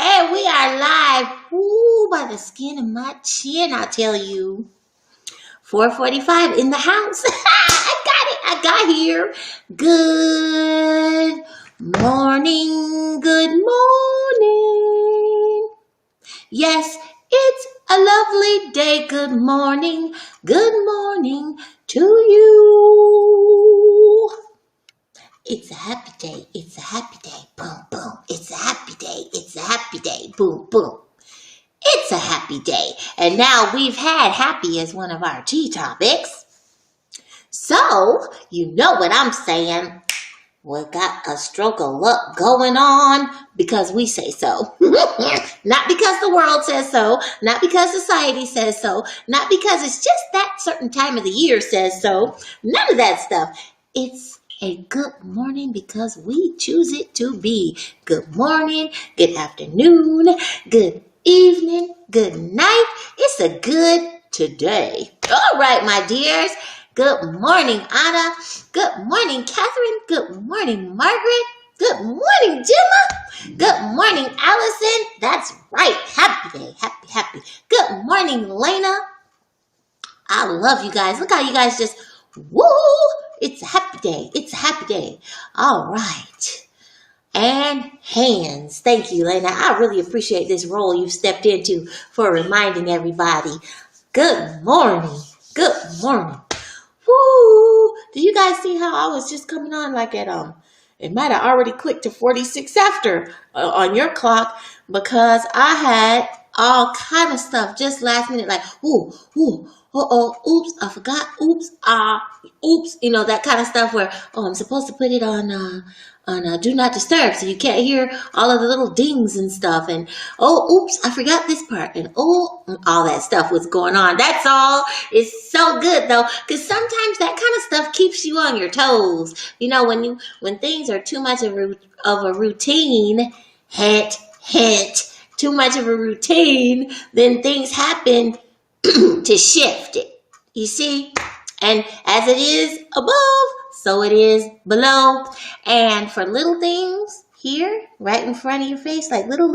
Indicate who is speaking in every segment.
Speaker 1: And we are live, woo, by the skin of my chin, I tell you. 4:45 in the house. I got here. Good morning, good morning. Yes, it's a lovely day. Good morning to you. It's a happy day. It's a happy day. Boom, boom. It's a happy day. It's a happy day. Boom, boom. It's a happy day. And now we've had happy as one of our tea topics. So, you know what I'm saying. We got a stroke of luck going on because we say so. Not because the world says so. Not because society says so. Not because it's just that certain time of the year says so. None of that stuff. It's a good morning because we choose it to be. Good morning, good afternoon, good evening, good night. It's a good today. All right, my dears. Good morning, Anna. Good morning, Catherine. Good morning, Margaret. Good morning, Gemma. Good morning, Allison. That's right. Happy day. Happy. Good morning, Lena. I love you guys. Look how you guys just, woo! It's a happy day. It's a happy day. All right. And hands. Thank you, Lena. I really appreciate this role you've stepped into for reminding everybody. Good morning. Good morning. Woo! Do you guys see how I was just coming on like at it might have already clicked to 46 after on your clock because I had all kind of stuff just last minute like oops, I forgot, oops, you know, that kind of stuff where I'm supposed to put it on do not disturb so you can't hear all of the little dings and stuff, and oops, I forgot this part, and all that stuff was going on. That's all. It's so good though, because sometimes that kind of stuff keeps you on your toes. You know, when things are too much of a routine, hint, too much of a routine, then things happen to shift it. You see? And as it is above, so it is below. And for little things here, right in front of your face, like little,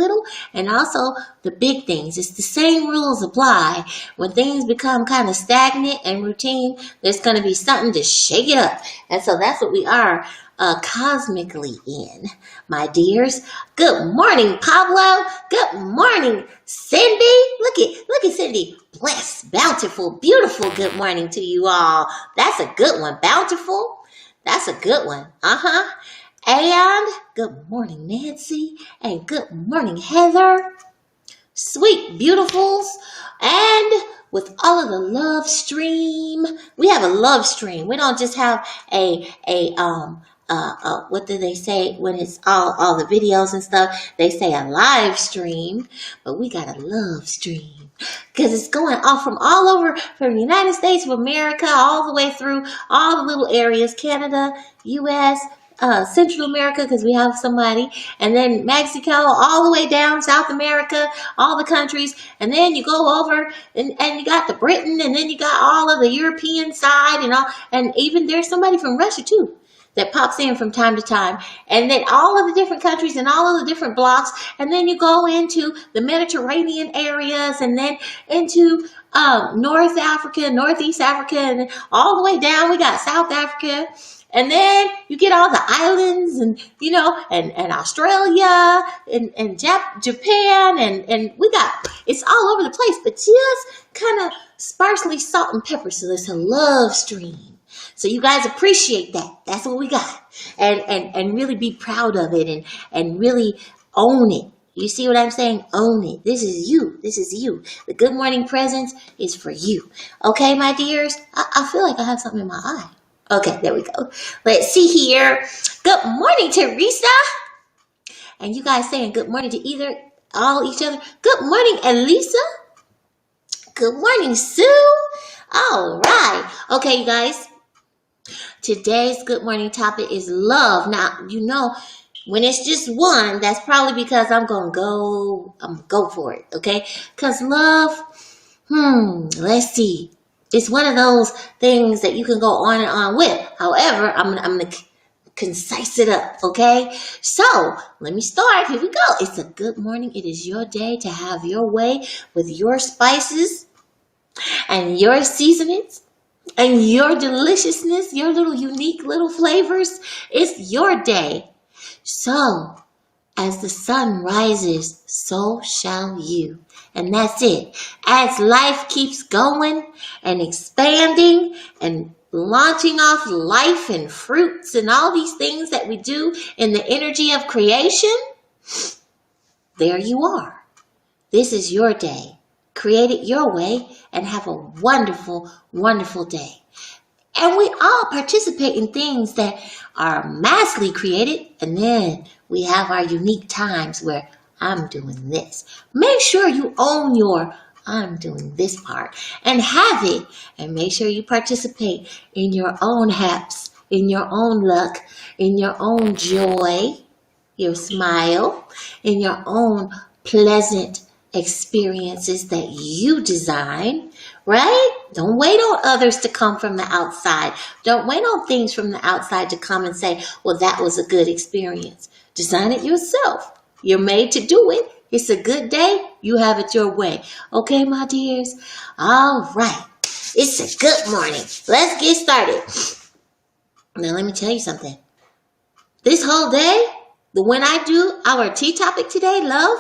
Speaker 1: and also the big things, it's the same rules apply. When things become kind of stagnant and routine, there's going to be something to shake it up. And so that's what we are cosmically in, my dears. Good morning, Pablo. Good morning, Cindy. Look at Cindy. Blessed, bountiful, beautiful. Good morning to you all. That's a good one. Bountiful. That's a good one. And good morning, Nancy. And good morning, Heather. Sweet beautifuls. And with all of the love stream, we have a love stream. We don't just have what do they say when it's all the videos and stuff? They say a live stream, but we got a love stream because it's going off from all over, from the United States of America all the way through all the little areas, Canada, U.S., Central America, because we have somebody, and then Mexico, all the way down South America, all the countries, and then you go over and you got the Britain, and then you got all of the European side, and even there's somebody from Russia too that pops in from time to time, and then all of the different countries and all of the different blocks, and then you go into the Mediterranean areas, and then into North Africa, Northeast Africa, and then all the way down we got South Africa, and then you get all the islands, and and Australia, and Japan, and we got, it's all over the place, but just kind of sparsely salt and pepper, so there's a love stream. So you guys appreciate that. That's what we got. And really be proud of it and really own it. You see what I'm saying? Own it. This is you. This is you. The good morning presence is for you. Okay, my dears? I feel like I have something in my eye. Okay, there we go. Let's see here. Good morning, Teresa. And you guys saying good morning to each other. Good morning, Elisa. Good morning, Sue. All right. Okay, you guys. Today's good morning topic is love. Now, when it's just one, that's probably because I'm going to go for it, okay? Because love, let's see. It's one of those things that you can go on and on with. However, I'm going to concise it up, okay? So let me start. Here we go. It's a good morning. It is your day to have your way with your spices and your seasonings and your deliciousness, your little unique little flavors. It's your day. So as the sun rises, so shall you. And that's it. As life keeps going and expanding and launching off life and fruits and all these things that we do in the energy of creation, there you are. This is your day. Create it your way and have a wonderful, wonderful day. And we all participate in things that are massively created, and then we have our unique times where I'm doing this. Make sure you own your I'm doing this part and have it, and make sure you participate in your own haps, in your own luck, in your own joy, your smile, in your own pleasant experiences that you design, right? Don't wait on others to come from the outside. Don't wait on things from the outside to come and say, well, that was a good experience. Design it yourself. You're made to do it. It's a good day. You have it your way. Okay, my dears? All right. It's a good morning. Let's get started. Now, let me tell you something. This whole day, when I do our tea topic today, love,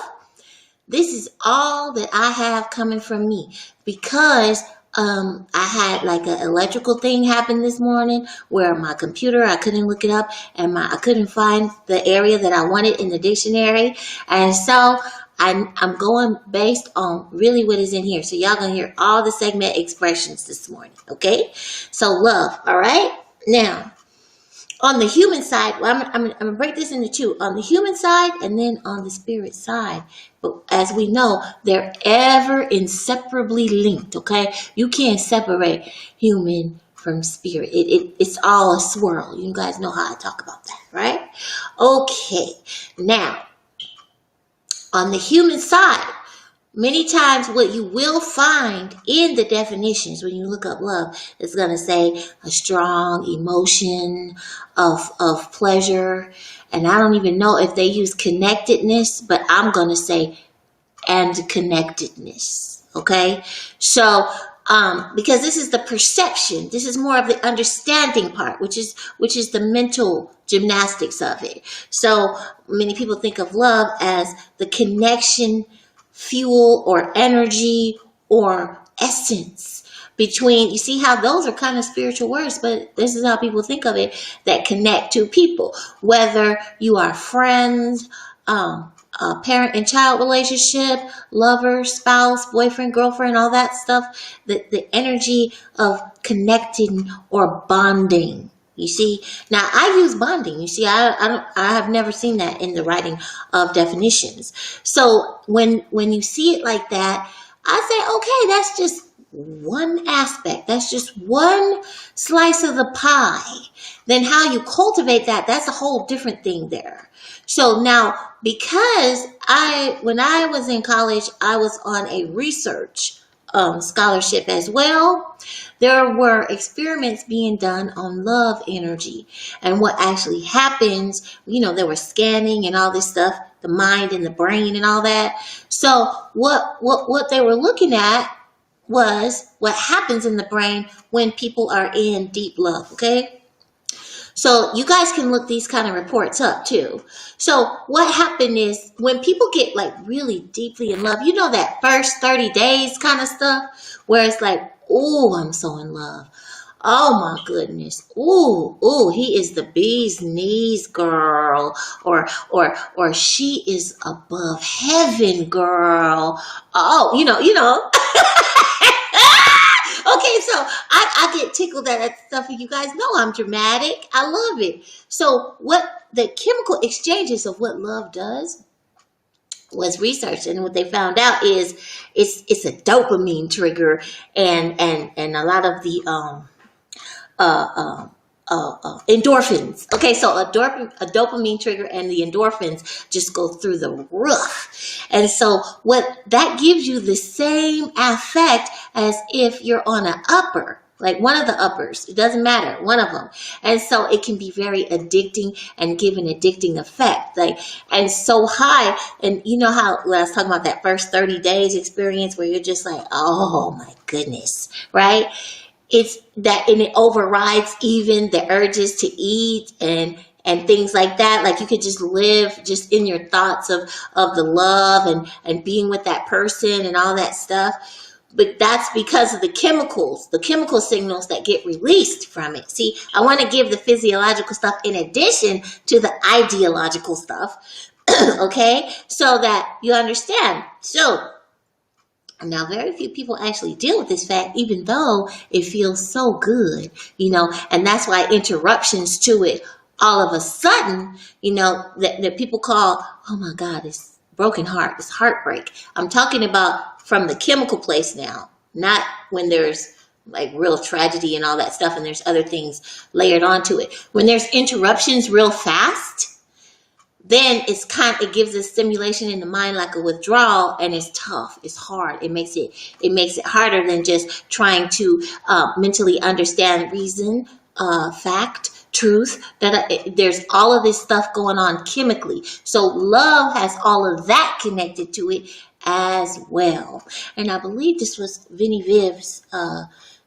Speaker 1: this is all that I have coming from me, because I had like an electrical thing happen this morning where my computer, I couldn't look it up, and I couldn't find the area that I wanted in the dictionary. And so I'm going based on really what is in here. So y'all gonna hear all the segment expressions this morning, okay? So love, all right? Now, on the human side, well, I'm going to break this into two. On the human side and then on the spirit side. But as we know, they're ever inseparably linked, okay? You can't separate human from spirit. It's all a swirl. You guys know how I talk about that, right? Okay. Now, on the human side, many times what you will find in the definitions when you look up love is going to say a strong emotion of pleasure. And I don't even know if they use connectedness, but I'm going to say and connectedness. Okay. So, because this is the perception, this is more of the understanding part, which is the mental gymnastics of it. So many people think of love as the connection, fuel or energy or essence between, you see how those are kind of spiritual words, but this is how people think of it, that connect two people, whether you are friends, a parent and child relationship, lover, spouse, boyfriend, girlfriend, all that stuff, the energy of connecting or bonding. You see, now I use bonding. You see, I have never seen that in the writing of definitions. So when you see it like that, I say, okay, that's just one aspect. That's just one slice of the pie. Then how you cultivate that, that's a whole different thing there. So now, because when I was in college, I was on a research scholarship as well. There were experiments being done on love energy and what actually happens. You know, there was scanning and all this stuff, the mind and the brain and all that. So what they were looking at was what happens in the brain when people are in deep love, okay? So you guys can look these kind of reports up too. So what happened is when people get like really deeply in love, you know, that first 30 days kind of stuff where it's like, oh, I'm so in love. Oh my goodness. Ooh, he is the bee's knees, girl. Or she is above heaven, girl. Oh, you know. Okay, so I get tickled at that stuff, and you guys know I'm dramatic. I love it. So what the chemical exchanges of what love does was researched, and what they found out is it's a dopamine trigger, and a lot of the endorphins. Okay, so a dopamine trigger and the endorphins just go through the roof. And so what that gives you the same effect as if you're on an upper, like one of the uppers. It doesn't matter, one of them. And so it can be very addicting and give an addicting effect. Like, and so high. And you know how when I was talking about that first 30 days experience where you're just like, oh my goodness, right? It's that, and it overrides even the urges to eat and things like that. Like you could just live just in your thoughts of the love and being with that person and all that stuff. But that's because of the chemical signals that get released from it. See, I want to give the physiological stuff in addition to the ideological stuff. Okay, so that you understand. So now, very few people actually deal with this fact, even though it feels so good, and that's why interruptions to it all of a sudden, that people call, oh my God, it's broken heart, it's heartbreak. I'm talking about from the chemical place now, not when there's like real tragedy and all that stuff and there's other things layered onto it. When there's interruptions real fast, then it gives a stimulation in the mind like a withdrawal, and it's tough. It's hard. It makes it harder than just trying to mentally understand reason, fact, truth. There's all of this stuff going on chemically. So love has all of that connected to it as well. And I believe this was Vinny Viv's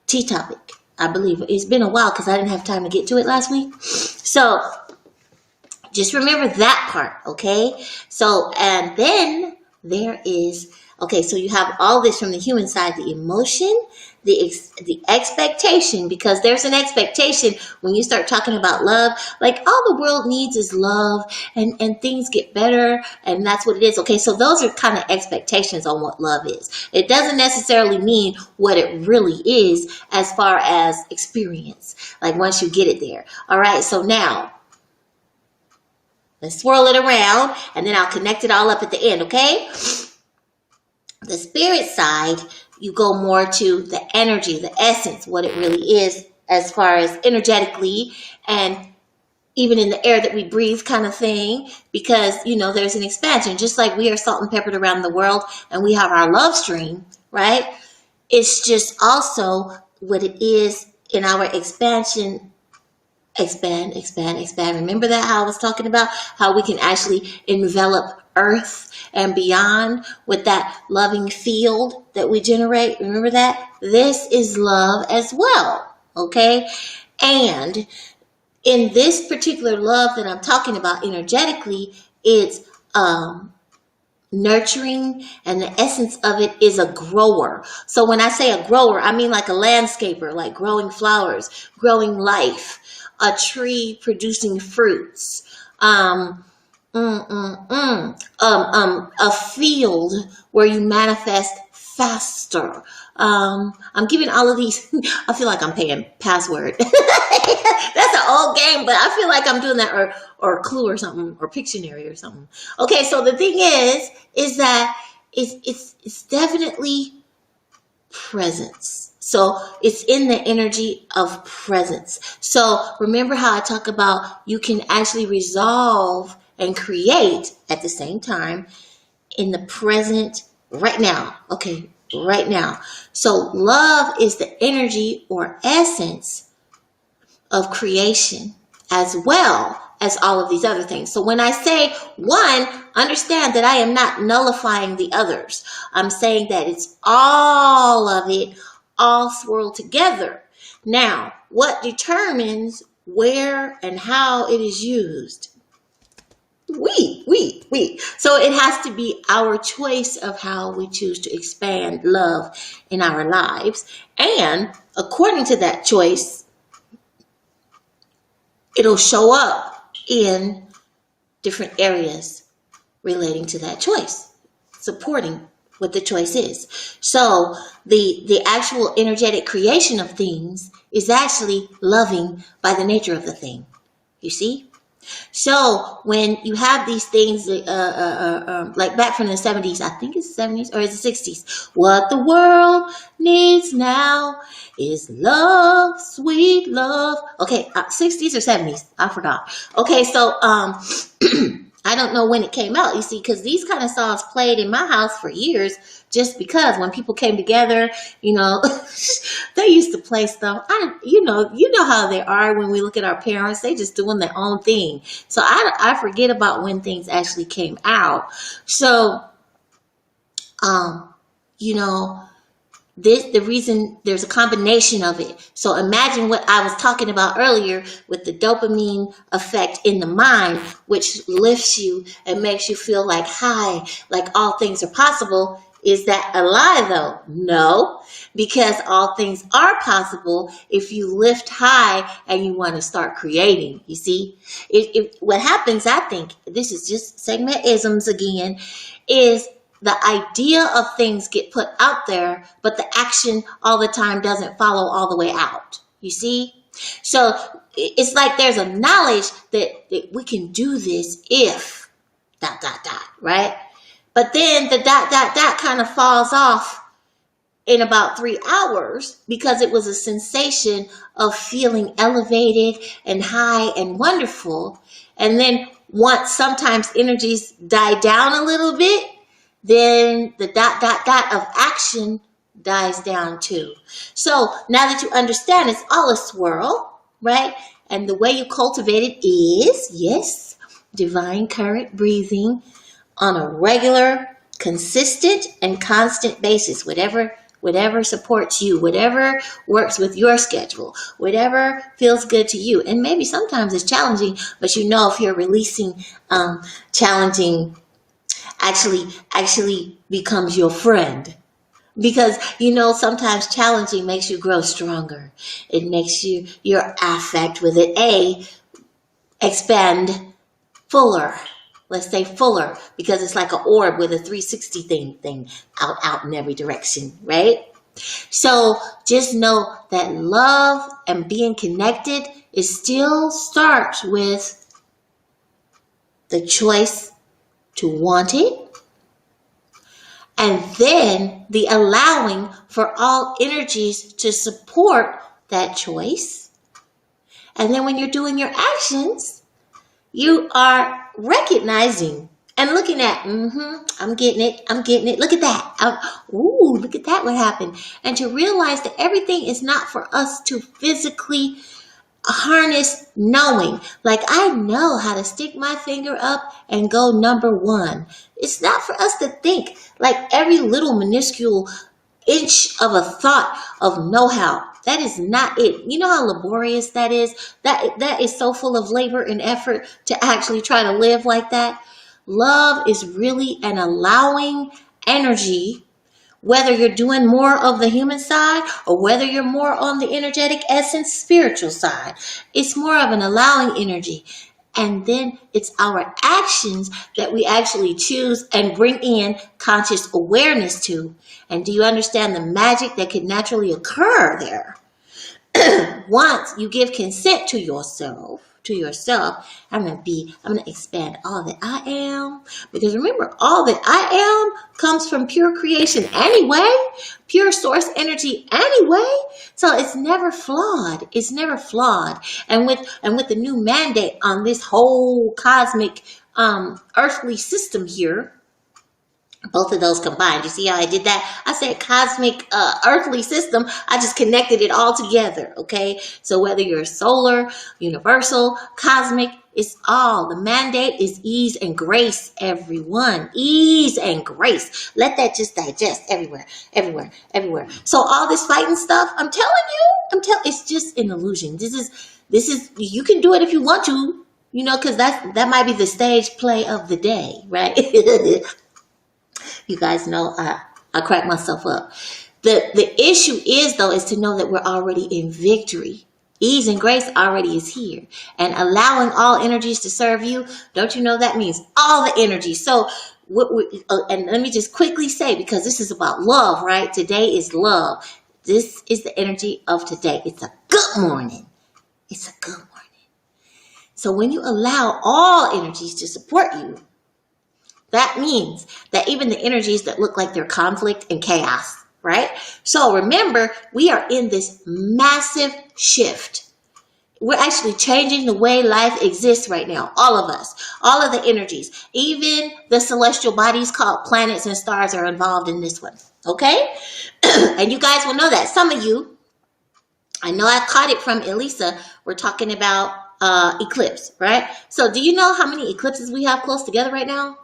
Speaker 1: tea topic. I believe it's been a while because I didn't have time to get to it last week. So just remember that part, okay? So, and then there is, okay, so you have all this from the human side, the emotion, the expectation, because there's an expectation when you start talking about love, like all the world needs is love and things get better and that's what it is, okay? So those are kind of expectations on what love is. It doesn't necessarily mean what it really is as far as experience, like once you get it there. All right, so now, let's swirl it around, and then I'll connect it all up at the end, okay? The spirit side, you go more to the energy, the essence, what it really is as far as energetically and even in the air that we breathe kind of thing, because, there's an expansion. Just like we are salt and peppered around the world and we have our love stream, right? It's just also what it is in our expansion. Expand. Remember that, how I was talking about how we can actually envelop Earth and beyond with that loving field that we generate. Remember that? This is love as well, okay? And in this particular love that I'm talking about energetically, it's nurturing, and the essence of it is a grower. So when I say a grower, I mean like a landscaper, like growing flowers, growing life, a tree producing fruits, a field where you manifest faster. I'm giving all of these, I feel like I'm paying password. That's an old game, but I feel like I'm doing that, or Clue or something, or Pictionary or something. Okay, so the thing is that it's definitely presence. So it's in the energy of presence. So remember how I talk about you can actually resolve and create at the same time in the present right now. Okay, right now. So love is the energy or essence of creation as well as all of these other things. So when I say one, understand that I am not nullifying the others. I'm saying that it's all of it, all swirled together. Now, what determines where and how it is used? We. So it has to be our choice of how we choose to expand love in our lives. And according to that choice, it'll show up in different areas relating to that choice, supporting what the choice is. So the actual energetic creation of things is actually loving by the nature of the thing. You see? So when you have these things, like back from the 70s, I think it's 70s or is it 60s? What the world needs now is love, sweet love. Okay, 60s or 70s? I forgot. Okay, so I don't know when it came out, you see, because these kind of songs played in my house for years, just because when people came together, you know, they used to play stuff. You know how they are when we look at our parents, they just doing their own thing. So I forget about when things actually came out. So, you know, the reason there's a combination of it. So imagine what I was talking about earlier with the dopamine effect in the mind, which lifts you and makes you feel like high, like all things are possible. Is that a lie though? No, because all things are possible if you lift high and you want to start creating. You see, what happens, I think, this is just segmentisms again, is the idea of things get put out there, but the action all the time doesn't follow all the way out. You see? So it's like there's a knowledge that we can do this if ... right? But then the ... kind of falls off in about 3 hours because it was a sensation of feeling elevated and high and wonderful. And then once sometimes energies die down a little bit, then the ... of action dies down too. So now that you understand it's all a swirl, right? And the way you cultivate it is, yes, divine current breathing on a regular, consistent, and constant basis. Whatever supports you, whatever works with your schedule, whatever feels good to you. And maybe sometimes it's challenging, but you know if you're releasing challenging actually becomes your friend. Because, you know, sometimes challenging makes you grow stronger. It makes your affect with it, expand fuller. Let's say fuller, because it's like an orb with a 360 thing out in every direction, right? So just know that love and being connected, it still starts with the choice to want it, and then the allowing for all energies to support that choice. And then when you're doing your actions, you are recognizing and looking at, I'm getting it. Look at that. Look at that, what happened. And to realize that everything is not for us to physically harness knowing. Like, I know how to stick my finger up and go number 1. It's not for us to think like every little minuscule inch of a thought of know-how. That is not it. You know how laborious that is? That is so full of labor and effort to actually try to live like that. Love is really an allowing energy, whether you're doing more of the human side or whether you're more on the energetic essence spiritual side. It's more of an allowing energy. And then it's our actions that we actually choose and bring in conscious awareness to. And do you understand the magic that could naturally occur there? Once you give consent to yourself, I'm going to expand all that I am. Because remember, all that I am comes from pure creation anyway, pure source energy anyway. So it's never flawed. It's never flawed. And with the new mandate on this whole cosmic earthly system here, both of those combined. You see how I did that? I said cosmic earthly system. I just connected it all together, okay? So whether you're solar, universal, cosmic, it's all. The mandate is ease and grace, everyone. Ease and grace. Let that just digest everywhere. So all this fighting stuff, I'm telling you, it's just an illusion. This is, you can do it if you want to, you know, because that might be the stage play of the day, right? You guys know I crack myself up. The issue is, though, is to know that we're already in victory. Ease and grace already is here. And allowing all energies to serve you, don't you know that means all the energy. So, and let me just quickly say, because this is about love, right? Today is love. This is the energy of today. It's a good morning. It's a good morning. So when you allow all energies to support you, that means that even the energies that look like they're conflict and chaos, right? So remember, we are in this massive shift We're actually changing the way life exists right now. All of us, all of the energies, even the celestial bodies called planets and stars are involved in this one. Okay? And you guys will know that. Some of you, I know I caught it from Elisa. We're talking about eclipse, right? So do you know how many eclipses we have close together right now?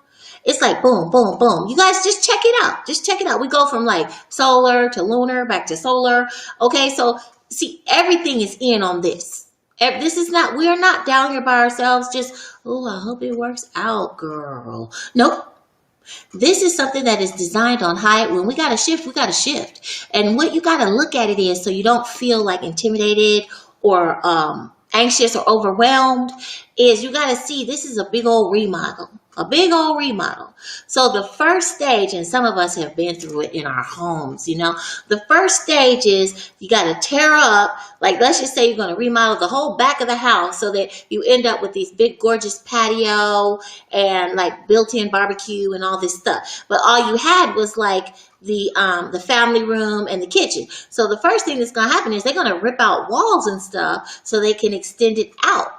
Speaker 1: It's like boom, boom, boom. You guys just check it out. Just check it out. We go from like solar to lunar, back to solar. Okay, so see, everything is in on this. This is not, we are not down here by ourselves. Just, oh, I hope it works out, girl. Nope. This is something that is designed on high. When we got to shift, we got to shift. And what you got to look at it is so you don't feel like intimidated or anxious or overwhelmed is you got to see this is a big old remodel. A big old remodel. So the first stage, and some of us have been through it in our homes, you know, the first stage is you got to tear up, like let's just say you're going to remodel the whole back of the house so that you end up with these big gorgeous patio and like built-in barbecue and all this stuff. But all you had was like the family room and the kitchen. So the first thing that's going to happen is they're going to rip out walls and stuff so they can extend it out.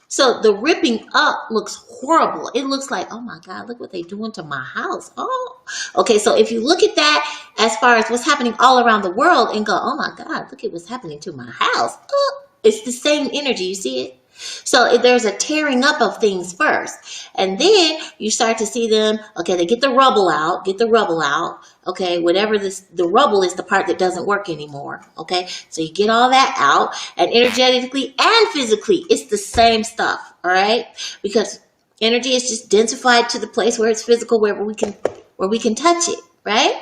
Speaker 1: So the ripping up looks horrible. It looks like, oh my God, look what they're doing to my house. Oh, okay. So if you look at that as far as what's happening all around the world and go, oh my God, look at what's happening to my house. Oh, it's the same energy. You see it? So there's a tearing up of things first. And then you start to see them, okay, they get the rubble out, okay, whatever the rubble is the part that doesn't work anymore, okay? So you get all that out, and energetically and physically, it's the same stuff, all right? Because energy is just densified to the place where it's physical, where we can touch it, right?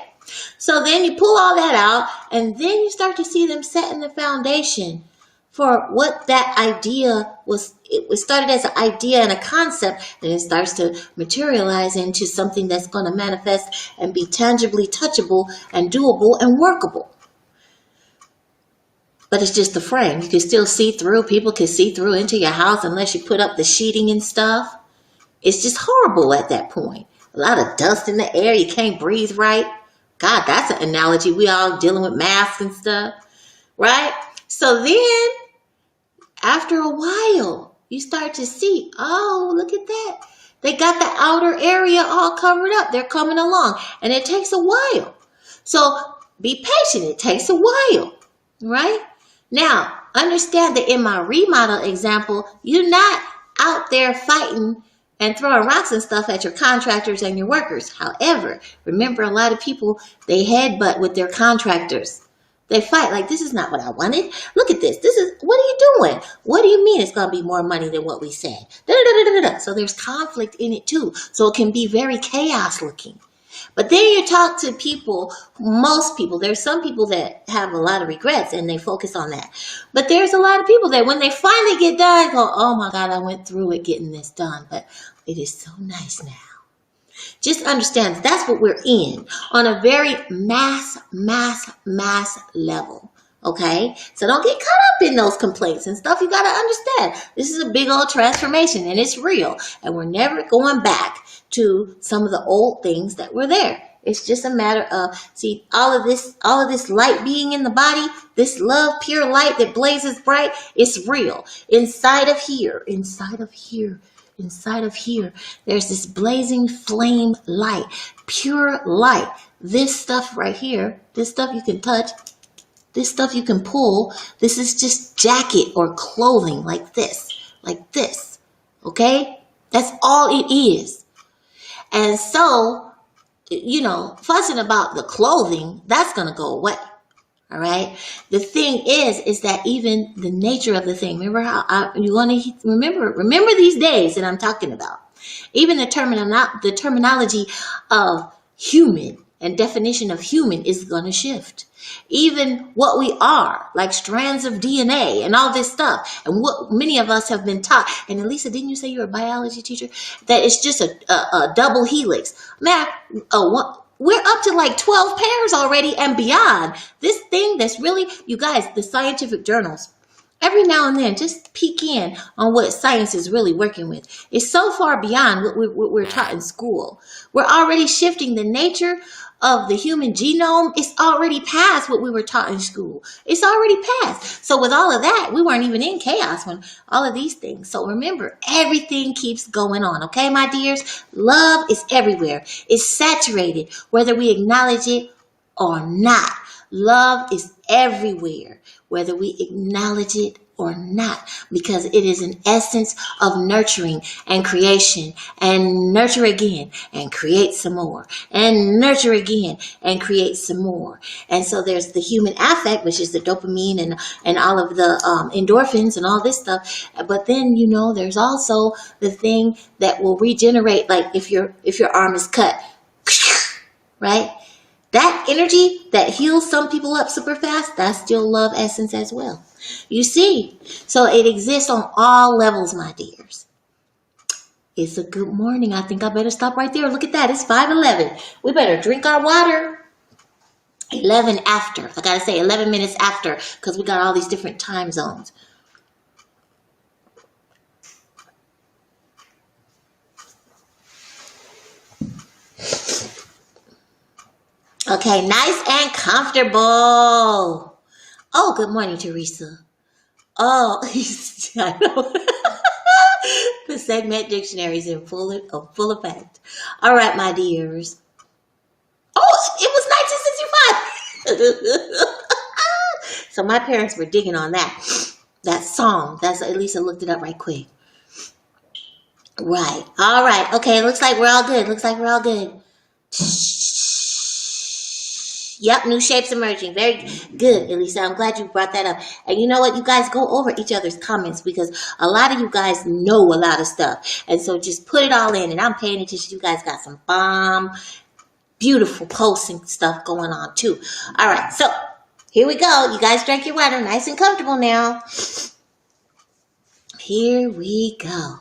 Speaker 1: So then you pull all that out, and then you start to see them setting the foundation for what that idea was. It was started as an idea and a concept, and it starts to materialize into something that's going to manifest and be tangibly touchable and doable and workable. But it's just the frame. You can still see through. People can see through into your house unless you put up the sheeting and stuff. It's just horrible at that point. A lot of dust in the air. You can't breathe right. God, that's an analogy. We all dealing with masks and stuff, right? So then, after a while, you start to see, oh, look at that. They got the outer area all covered up. They're coming along. And it takes a while. So be patient. It takes a while, right? Now, understand that in my remodel example, you're not out there fighting and throwing rocks and stuff at your contractors and your workers. However, remember a lot of people, they headbutt with their contractors. They fight like, this is not what I wanted. Look at this. This is, what are you doing? What do you mean it's going to be more money than what we said? So there's conflict in it too. So it can be very chaos looking. But then you talk to people, most people, there's some people that have a lot of regrets and they focus on that. But there's a lot of people that when they finally get done, go, oh my God, I went through it getting this done. But it is so nice now. Just understand that's what we're in on a very mass level. Okay? So don't get caught up in those complaints and stuff. You got to understand this is a big old transformation and it's real. And we're never going back to some of the old things that were there. It's just a matter of, see, all of this light being in the body, this love, pure light that blazes bright, it's real. Inside of here, there's this blazing flame light, pure light. This stuff right here, this stuff you can touch, this stuff you can pull, this is just jacket or clothing like this, okay? That's all it is. And so, you know, fussing about the clothing, that's going to go away. All right. The thing is that even the nature of the thing, remember how you want to remember these days that I'm talking about. Even the terminology of human and definition of human is going to shift. Even what we are, like strands of DNA and all this stuff, and what many of us have been taught. And Elisa, didn't you say you're a biology teacher? That it's just a double helix. Man, we're up to like 12 pairs already and beyond. This thing that's really, you guys, the scientific journals, every now and then, just peek in on what science is really working with. It's so far beyond what we're taught in school. We're already shifting the nature of the human genome is already past what we were taught in school. It's already past. So with all of that, we weren't even in chaos when all of these things. So remember, everything keeps going on. Okay, my dears? Love is everywhere. It's saturated, whether we acknowledge it or not. Love is everywhere, whether we acknowledge it or not, because it is an essence of nurturing and creation, and nurture again and create some more, and nurture again and create some more. And so there's the human affect, which is the dopamine and all of the endorphins and all this stuff. But then, there's also the thing that will regenerate, like if your arm is cut, right? That energy that heals some people up super fast, that's still love essence as well. You see? So it exists on all levels, my dears. It's a good morning. I think I better stop right there. Look at that. It's 5:11. We better drink our water. 11 after. I got to say 11 minutes after, because we got all these different time zones. Okay, nice and comfortable. Oh, good morning, Teresa. Oh, I know. The Segmet dictionary is in full effect. All right, my dears. Oh, it was 1965. So my parents were digging on that song. At least I looked it up right quick. Right. All right. Okay. Looks like we're all good. Yep, new shapes emerging. Very good, Elisa. I'm glad you brought that up. And you know what? You guys go over each other's comments, because a lot of you guys know a lot of stuff. And so just put it all in, and I'm paying attention. You guys got some bomb, beautiful posting stuff going on too. All right, so here we go. You guys drank your water, nice and comfortable now. Here we go.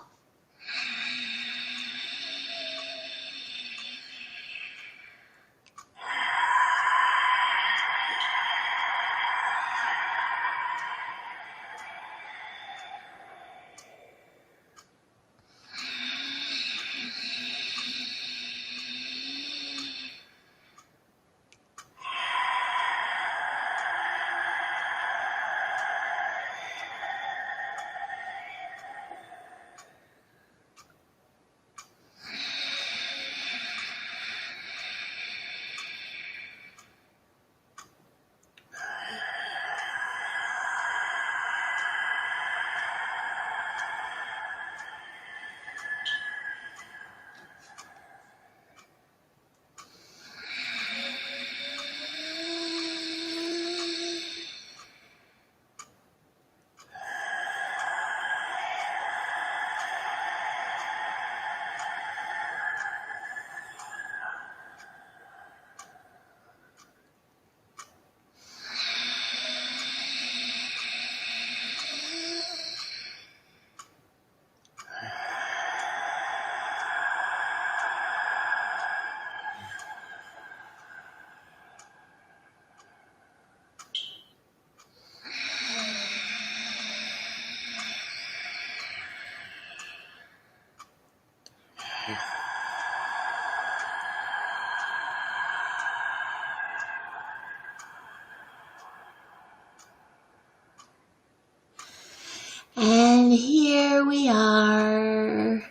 Speaker 1: And here we are.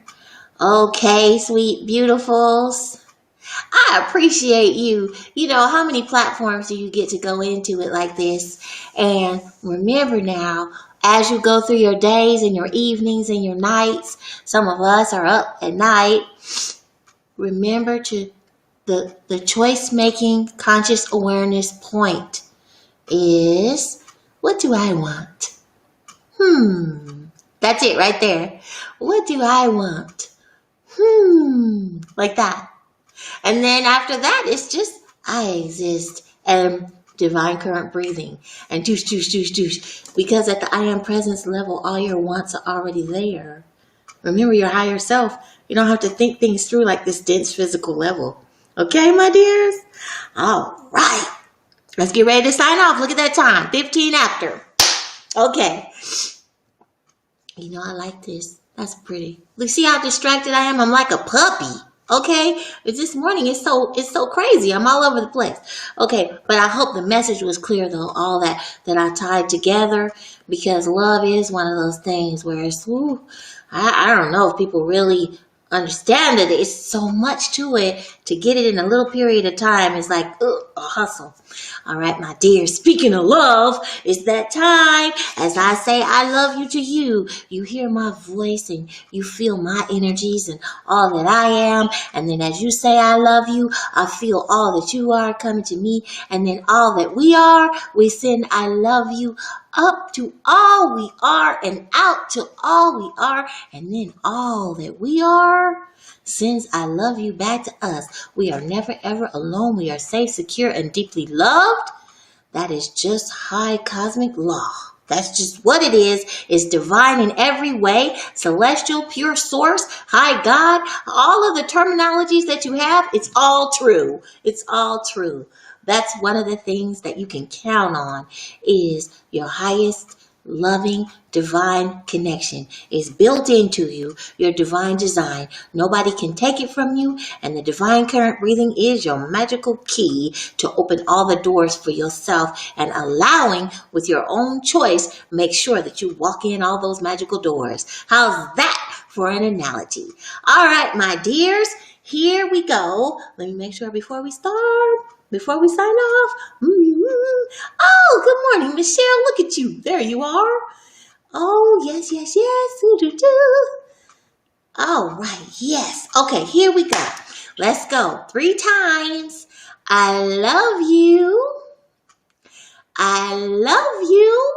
Speaker 1: Okay, sweet beautifuls. I appreciate you. How many platforms do you get to go into it like this? And remember now, as you go through your days and your evenings and your nights, some of us are up at night, remember the choice making conscious awareness point is, what do I want? That's it right there. What do I want? Like that. And then after that, it's just, I exist, and divine current breathing, and douche, douche, douche, douche. Because at the I am presence level, all your wants are already there. Remember your higher self. You don't have to think things through like this dense physical level. Okay, my dears? All right. Let's get ready to sign off. Look at that time. 15 after. Okay. I like this. That's pretty. Look, see how distracted I am? I'm like a puppy. Okay, it's this morning. It's so crazy. I'm all over the place. Okay, but I hope the message was clear though. All that I tied together, because love is one of those things where it's. Woo, I don't know if people really understand that it's so much to it to get it in a little period of time. It's like a hustle. All right, my dear. Speaking of love, it's that time. As I say, I love you to you. You hear my voice and you feel my energies and all that I am. And then as you say, I love you, I feel all that you are coming to me. And then all that we are, we send I love you up to all we are and out to all we are. And then all that we are sends I love you back to us. We are never ever alone. We are safe, secure, and deeply loved. That is just high cosmic law. That's just what it is. It's divine in every way, celestial, pure source, high God. All of the terminologies that you have, it's all true. It's all true. That's one of the things that you can count on is your highest loving divine connection is built into you, your divine design. Nobody can take it from you, and the divine current breathing is your magical key to open all the doors for yourself, and allowing with your own choice, make sure that you walk in all those magical doors. How's that for an analogy? All right, my dears, here we go. Let me make sure before we sign off. Oh, good morning, Michelle. Look at you. There you are. Oh, yes. All right, yes. Okay, here we go. Let's go. 3 times. I love you. I love you.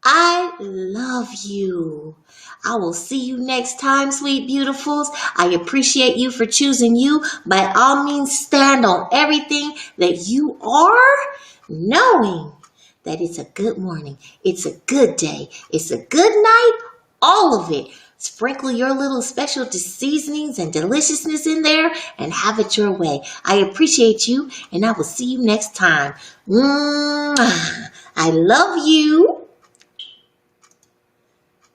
Speaker 1: I love you. I will see you next time, sweet beautifuls. I appreciate you for choosing you. By all means, stand on everything that you are, knowing that it's a good morning, it's a good day, it's a good night, all of it. Sprinkle your little special seasonings and deliciousness in there and have it your way. I appreciate you, and I will see you next time. I love you.